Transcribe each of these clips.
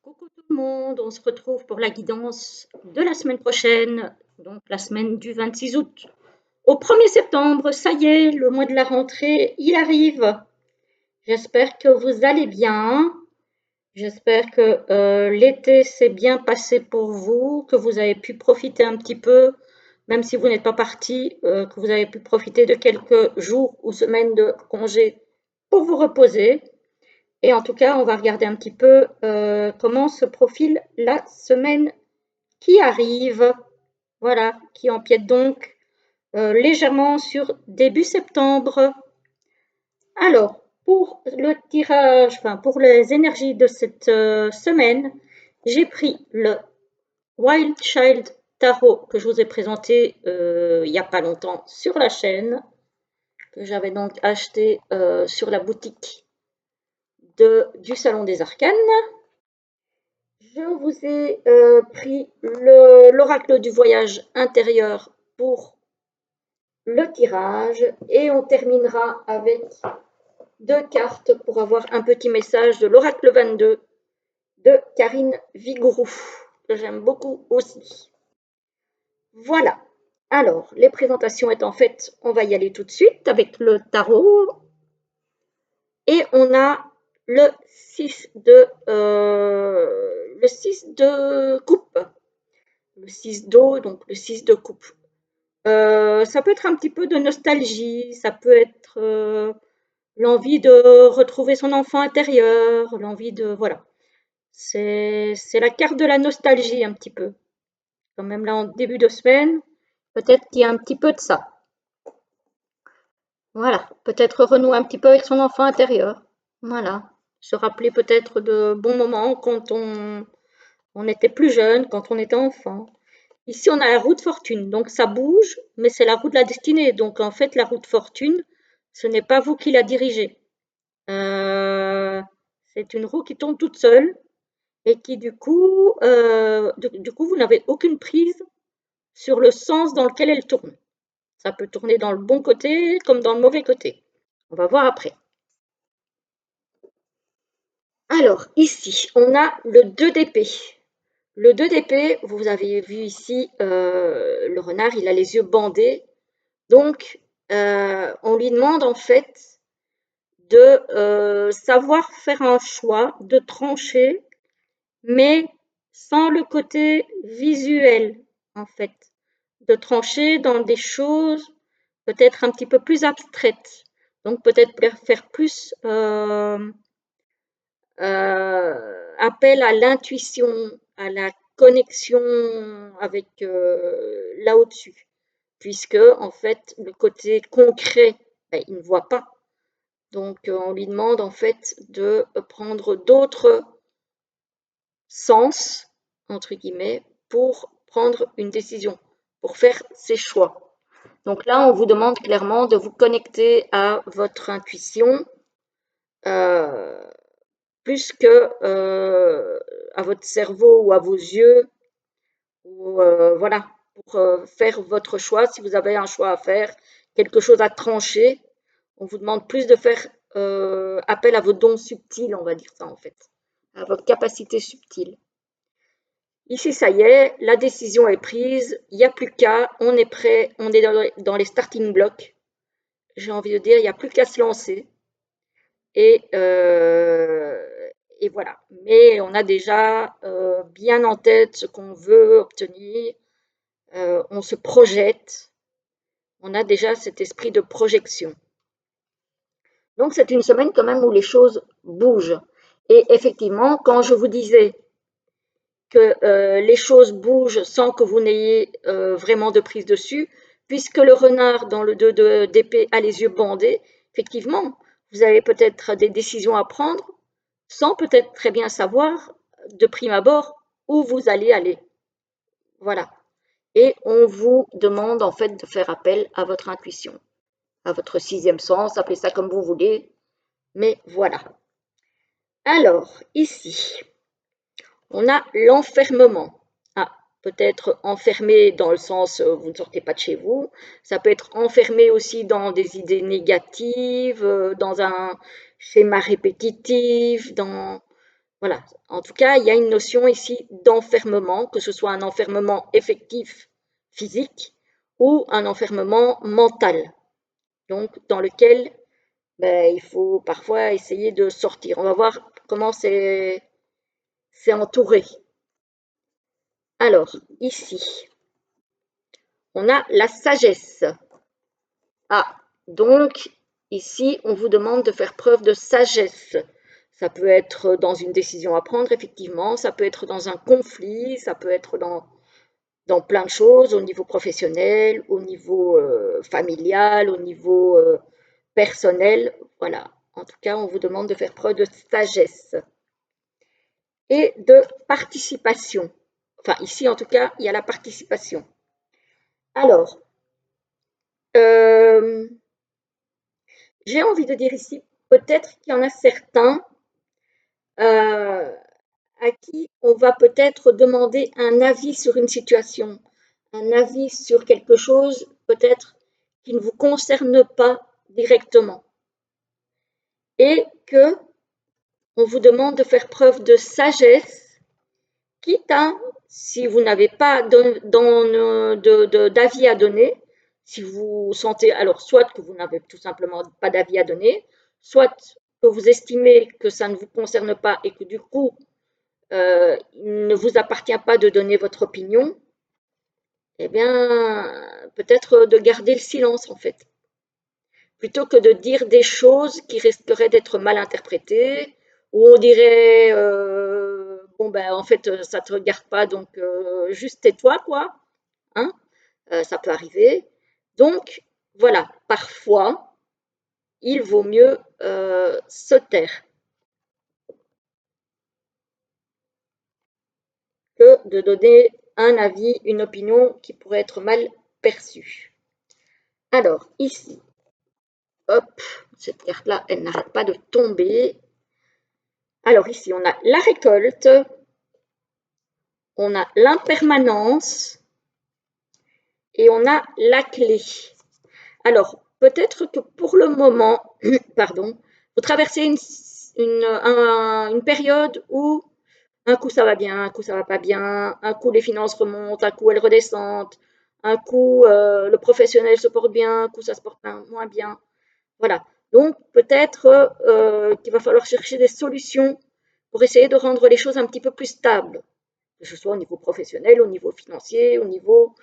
Coucou tout le monde, on se retrouve pour la guidance de la semaine prochaine, donc la semaine du 26 août. Au 1er septembre, ça y est, le mois de la rentrée, il arrive. J'espère que vous allez bien. J'espère que l'été s'est bien passé pour vous, que vous avez pu profiter un petit peu, même si vous n'êtes pas parti, que vous avez pu profiter de quelques jours ou semaines de congé pour vous reposer. Et en tout cas, on va regarder un petit peu comment se profile la semaine qui arrive. Voilà, qui empiète donc légèrement sur début septembre. Alors, pour le tirage, enfin pour les énergies de cette semaine, j'ai pris le Wild Child Tarot que je vous ai présenté il n'y a pas longtemps sur la chaîne, que j'avais donc acheté sur la boutique du Salon des Arcanes. Je vous ai pris l'oracle du voyage intérieur pour le tirage et on terminera avec 2 cartes pour avoir un petit message de l'oracle 22 de Karine Vigourou, que j'aime beaucoup aussi. Voilà. Alors, les présentations étant faites, on va y aller tout de suite avec le tarot. Et on a le 6 de coupe. Le 6 d'eau, donc le 6 de coupe. Ça peut être un petit peu de nostalgie, ça peut être l'envie de retrouver son enfant intérieur, l'envie de... Voilà. C'est la carte de la nostalgie un petit peu. Quand même là en début de semaine, peut-être qu'il y a un petit peu de ça. Voilà, peut-être renouer un petit peu avec son enfant intérieur. Voilà. Se rappeler peut-être de bons moments quand on était plus jeune, quand on était enfant. Ici, on a la roue de fortune, donc ça bouge, mais c'est la roue de la destinée. Donc en fait, la roue de fortune, ce n'est pas vous qui la dirigez. C'est une roue qui tourne toute seule et qui du coup, vous n'avez aucune prise sur le sens dans lequel elle tourne. Ça peut tourner dans le bon côté comme dans le mauvais côté. On va voir après. Alors, ici, on a le 2 d'épée. Le 2 d'épée, vous avez vu ici, le renard, il a les yeux bandés. Donc, on lui demande en fait de savoir faire un choix, de trancher, mais sans le côté visuel, en fait. De trancher dans des choses peut-être un petit peu plus abstraites. Donc, peut-être faire plus appel à l'intuition, à la connexion avec là au-dessus, puisque en fait le côté concret, ben, il ne voit pas. Donc on lui demande en fait de prendre d'autres sens, entre guillemets, pour prendre une décision, pour faire ses choix. Donc là, on vous demande clairement de vous connecter à votre intuition, euh, plus que à votre cerveau ou à vos yeux, ou voilà, pour faire votre choix. Si vous avez un choix à faire, quelque chose à trancher, on vous demande plus de faire appel à vos dons subtils, on va dire ça en fait, à votre capacité subtile. Ici, ça y est, la décision est prise, il n'y a plus qu'à, on est prêt, on est dans les starting blocks. J'ai envie de dire, il n'y a plus qu'à se lancer. Et, et voilà. Mais on a déjà bien en tête ce qu'on veut obtenir. On se projette. On a déjà cet esprit de projection. Donc c'est une semaine quand même où les choses bougent. Et effectivement, quand je vous disais que les choses bougent sans que vous n'ayez vraiment de prise dessus, puisque le renard dans le 2 d'épée a les yeux bandés, effectivement, vous avez peut-être des décisions à prendre sans peut-être très bien savoir de prime abord où vous allez aller. Voilà. Et on vous demande en fait de faire appel à votre intuition, à votre sixième sens, appelez ça comme vous voulez, mais voilà. Alors, ici, on a l'enfermement. Ah, peut-être enfermé dans le sens vous ne sortez pas de chez vous. Ça peut être enfermé aussi dans des idées négatives, dans un schéma répétitif, dans Voilà. En tout cas, il y a une notion ici d'enfermement, que ce soit un enfermement effectif physique ou un enfermement mental, donc dans lequel ben, il faut parfois essayer de sortir. On va voir comment c'est entouré. Alors, ici, on a la sagesse. Ah, donc ici, on vous demande de faire preuve de sagesse. Ça peut être dans une décision à prendre, effectivement, ça peut être dans un conflit, ça peut être dans plein de choses, au niveau professionnel, au niveau familial, au niveau personnel. Voilà. En tout cas, on vous demande de faire preuve de sagesse et de participation. Enfin, ici, en tout cas, il y a la participation. Alors, euh, j'ai envie de dire ici, peut-être qu'il y en a certains euh, à qui on va peut-être demander un avis sur une situation, un avis sur quelque chose peut-être qui ne vous concerne pas directement et que on vous demande de faire preuve de sagesse, quitte à, si vous n'avez pas d'avis à donner, si vous sentez, alors soit que vous n'avez tout simplement pas d'avis à donner, soit que vous estimez que ça ne vous concerne pas et que du coup, il ne vous appartient pas de donner votre opinion, eh bien, peut-être de garder le silence en fait, plutôt que de dire des choses qui risqueraient d'être mal interprétées, où on dirait, bon ben en fait, ça te regarde pas, donc juste tais-toi quoi, hein, ça peut arriver. Donc voilà, parfois, il vaut mieux se taire que de donner un avis, une opinion qui pourrait être mal perçue. Alors, ici, hop, cette carte-là, elle n'arrête pas de tomber. Alors, ici, on a la récolte, on a l'impermanence et on a la clé. Alors, peut-être que pour le moment, pardon, vous traversez une période où un coup ça va bien, un coup ça va pas bien, un coup les finances remontent, un coup elles redescendent, un coup le professionnel se porte bien, un coup ça se porte moins bien. Voilà. Donc peut-être qu'il va falloir chercher des solutions pour essayer de rendre les choses un petit peu plus stables, que ce soit au niveau professionnel, au niveau financier, au niveau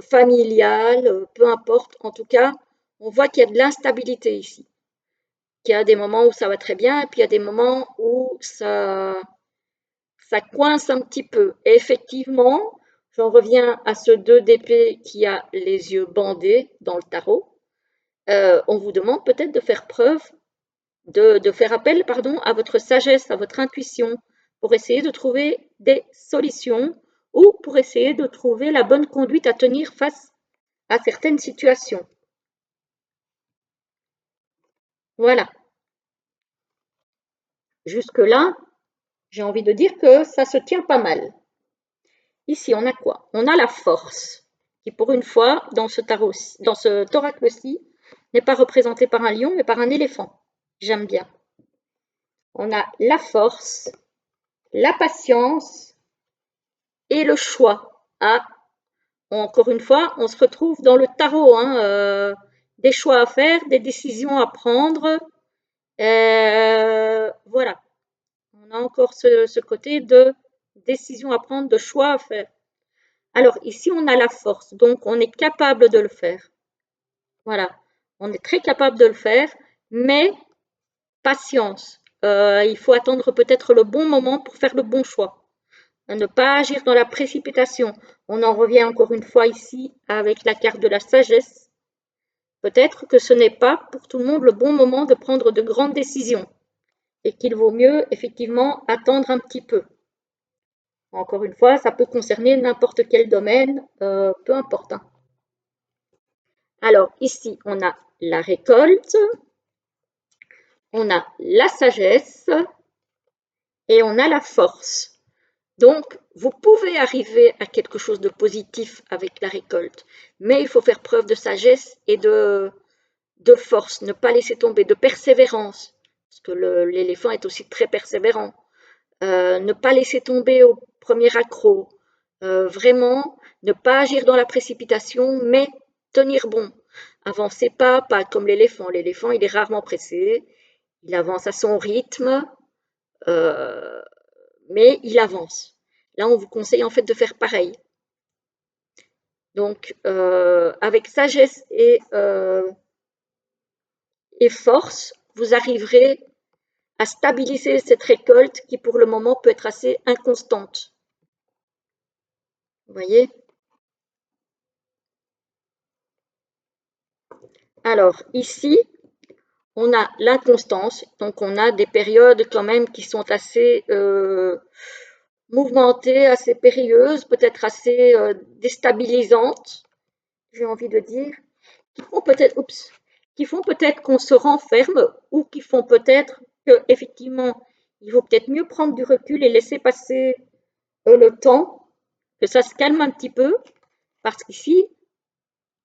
familial, peu importe. En tout cas, on voit qu'il y a de l'instabilité ici. Qu'il y a des moments où ça va très bien et puis il y a des moments où ça coince un petit peu. Et effectivement, j'en reviens à ce 2 d'épée qui a les yeux bandés dans le tarot. On vous demande peut-être de faire preuve, de faire appel pardon, à votre sagesse, à votre intuition, pour essayer de trouver des solutions ou pour essayer de trouver la bonne conduite à tenir face à certaines situations. Voilà. Jusque-là, j'ai envie de dire que ça se tient pas mal. Ici, on a quoi? On a la force, qui pour une fois, dans ce oracle-ci, n'est pas représenté par un lion, mais par un éléphant. J'aime bien. On a la force, la patience et le choix. Ah, encore une fois, on se retrouve dans le tarot, hein, des choix à faire, des décisions à prendre. Voilà, on a encore ce côté de décision à prendre, de choix à faire. Alors ici, on a la force, donc on est capable de le faire. Voilà, on est très capable de le faire, mais patience. Il faut attendre peut-être le bon moment pour faire le bon choix. Ne pas agir dans la précipitation. On en revient encore une fois ici avec la carte de la sagesse. Peut-être que ce n'est pas pour tout le monde le bon moment de prendre de grandes décisions et qu'il vaut mieux effectivement attendre un petit peu. Encore une fois, ça peut concerner n'importe quel domaine, peu importe, hein. Alors ici, on a la récolte, on a la sagesse et on a la force. Donc, vous pouvez arriver à quelque chose de positif avec la récolte, mais il faut faire preuve de sagesse et de force, ne pas laisser tomber, de persévérance, parce que l'éléphant est aussi très persévérant. Ne pas laisser tomber au premier accroc. Vraiment, ne pas agir dans la précipitation, mais tenir bon. Avancez pas comme l'éléphant. L'éléphant, il est rarement pressé. Il avance à son rythme, euh, mais il avance. Là, on vous conseille en fait de faire pareil. Donc, avec sagesse et force, vous arriverez à stabiliser cette récolte qui, pour le moment, peut être assez inconstante. Vous voyez? Alors, ici, on a l'inconstance, donc on a des périodes quand même qui sont assez mouvementées, assez périlleuses, peut-être assez déstabilisantes, j'ai envie de dire, qui font peut-être, qui font peut-être qu'on se renferme ou qui font peut-être que effectivement, il vaut peut-être mieux prendre du recul et laisser passer le temps, que ça se calme un petit peu, parce qu'ici,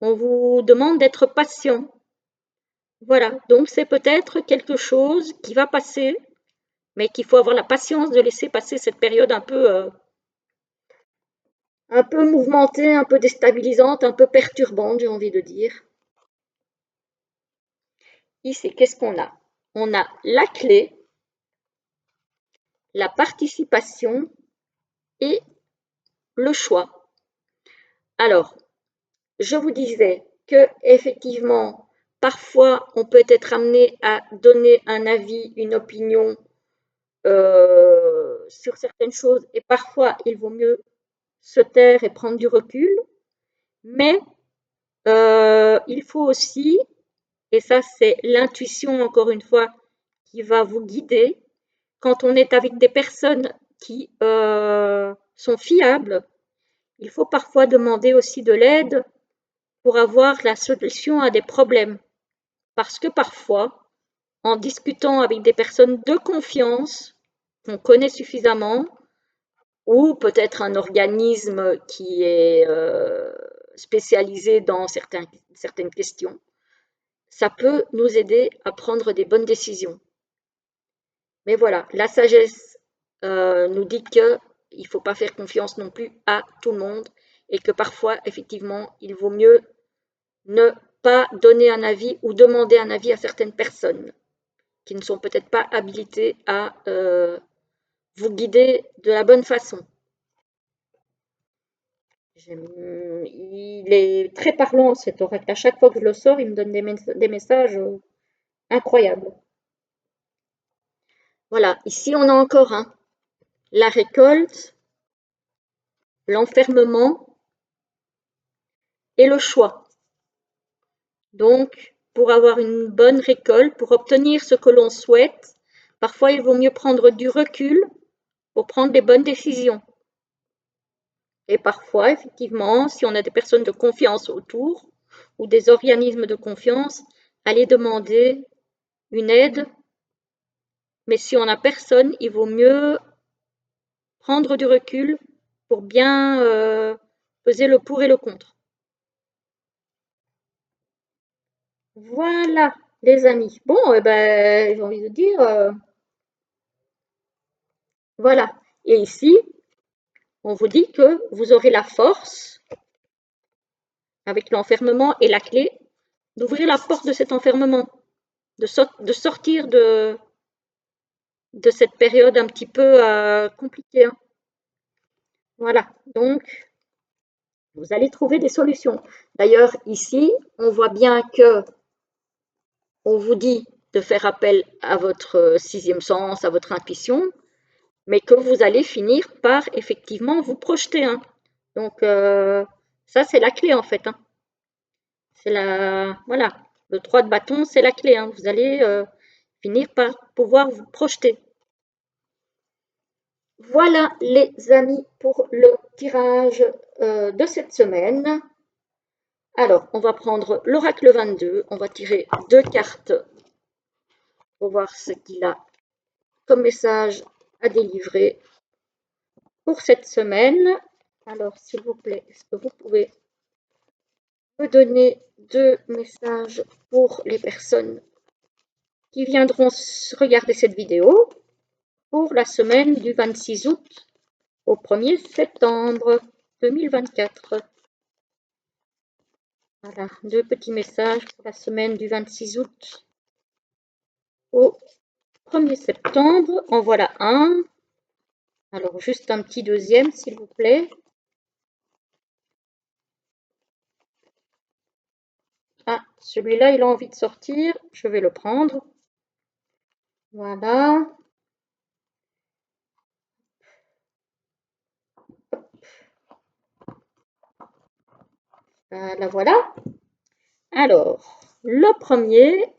on vous demande d'être patient. Voilà, donc c'est peut-être quelque chose qui va passer, mais qu'il faut avoir la patience de laisser passer cette période un peu mouvementée, un peu déstabilisante, un peu perturbante, j'ai envie de dire. Ici, qu'est-ce qu'on a? On a la clé, la participation et le choix. Alors, je vous disais que effectivement, parfois, on peut être amené à donner un avis, une opinion sur certaines choses, et parfois, il vaut mieux se taire et prendre du recul, mais il faut aussi, et ça c'est l'intuition encore une fois qui va vous guider, quand on est avec des personnes qui sont fiables, il faut parfois demander aussi de l'aide pour avoir la solution à des problèmes. Parce que parfois, en discutant avec des personnes de confiance, qu'on connaît suffisamment, ou peut-être un organisme qui est spécialisé dans certaines questions, ça peut nous aider à prendre des bonnes décisions. Mais voilà, la sagesse nous dit qu'il ne faut pas faire confiance non plus à tout le monde et que parfois, effectivement, il vaut mieux ne pas donner un avis ou demander un avis à certaines personnes qui ne sont peut-être pas habilitées à vous guider de la bonne façon. Il est très parlant cet oracle. À chaque fois que je le sors, il me donne des messages incroyables. Voilà, ici on a encore la récolte, l'enfermement et le choix. Donc, pour avoir une bonne récolte, pour obtenir ce que l'on souhaite, parfois il vaut mieux prendre du recul pour prendre des bonnes décisions. Et parfois, effectivement, si on a des personnes de confiance autour ou des organismes de confiance, aller demander une aide. Mais si on n'a personne, il vaut mieux prendre du recul pour bien peser le pour et le contre. Voilà, les amis. Bon, j'ai envie de dire, voilà. Et ici, on vous dit que vous aurez la force, avec l'enfermement et la clé, d'ouvrir la porte de cet enfermement, de sortir de cette période un petit peu compliquée. Hein. Voilà, donc vous allez trouver des solutions. D'ailleurs, ici, on voit bien que on vous dit de faire appel à votre sixième sens, à votre intuition, mais que vous allez finir par effectivement vous projeter. Hein. Donc, ça, c'est la clé en fait. Hein. C'est voilà, le 3 de bâton, c'est la clé. Hein. Vous allez finir par pouvoir vous projeter. Voilà les amis pour le tirage de cette semaine. Alors, on va prendre l'oracle 22, on va tirer 2 cartes pour voir ce qu'il a comme message à délivrer pour cette semaine. Alors, s'il vous plaît, est-ce que vous pouvez me donner 2 messages pour les personnes qui viendront regarder cette vidéo pour la semaine du 26 août au 1er septembre 2024. Voilà, 2 petits messages pour la semaine du 26 août au 1er septembre. En voilà un. Alors, juste un petit deuxième, s'il vous plaît. Ah, celui-là, il a envie de sortir. Je vais le prendre. Voilà. La voilà. Alors, le premier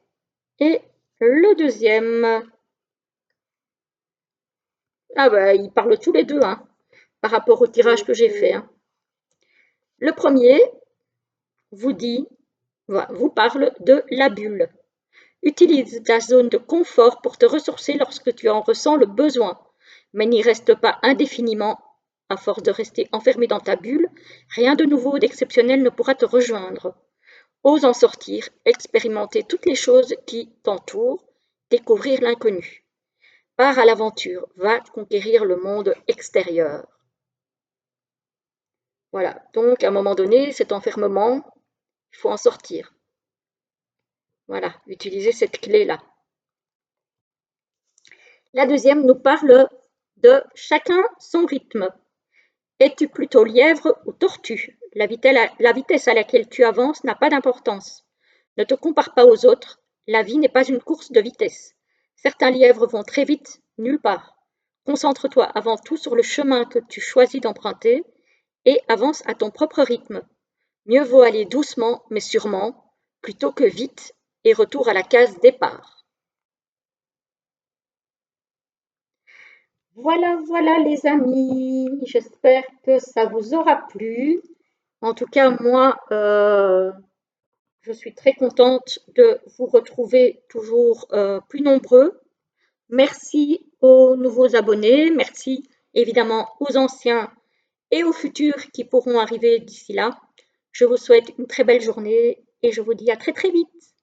et le deuxième. Ah ben, ils parlent tous les deux, hein, par rapport au tirage que j'ai fait. Hein. Le premier vous parle de la bulle. Utilise ta zone de confort pour te ressourcer lorsque tu en ressens le besoin, mais n'y reste pas indéfiniment. À force de rester enfermé dans ta bulle, rien de nouveau ou d'exceptionnel ne pourra te rejoindre. Ose en sortir, expérimenter toutes les choses qui t'entourent, découvrir l'inconnu. Pars à l'aventure, va conquérir le monde extérieur. Voilà, donc à un moment donné, cet enfermement, il faut en sortir. Voilà, utiliser cette clé-là. La deuxième nous parle de chacun son rythme. Es-tu plutôt lièvre ou tortue? La vitesse à laquelle tu avances n'a pas d'importance. Ne te compare pas aux autres, la vie n'est pas une course de vitesse. Certains lièvres vont très vite, nulle part. Concentre-toi avant tout sur le chemin que tu choisis d'emprunter et avance à ton propre rythme. Mieux vaut aller doucement mais sûrement, plutôt que vite et retour à la case départ. Voilà, voilà les amis, j'espère que ça vous aura plu. En tout cas, moi, je suis très contente de vous retrouver toujours plus nombreux. Merci aux nouveaux abonnés, merci évidemment aux anciens et aux futurs qui pourront arriver d'ici là. Je vous souhaite une très belle journée et je vous dis à très très vite.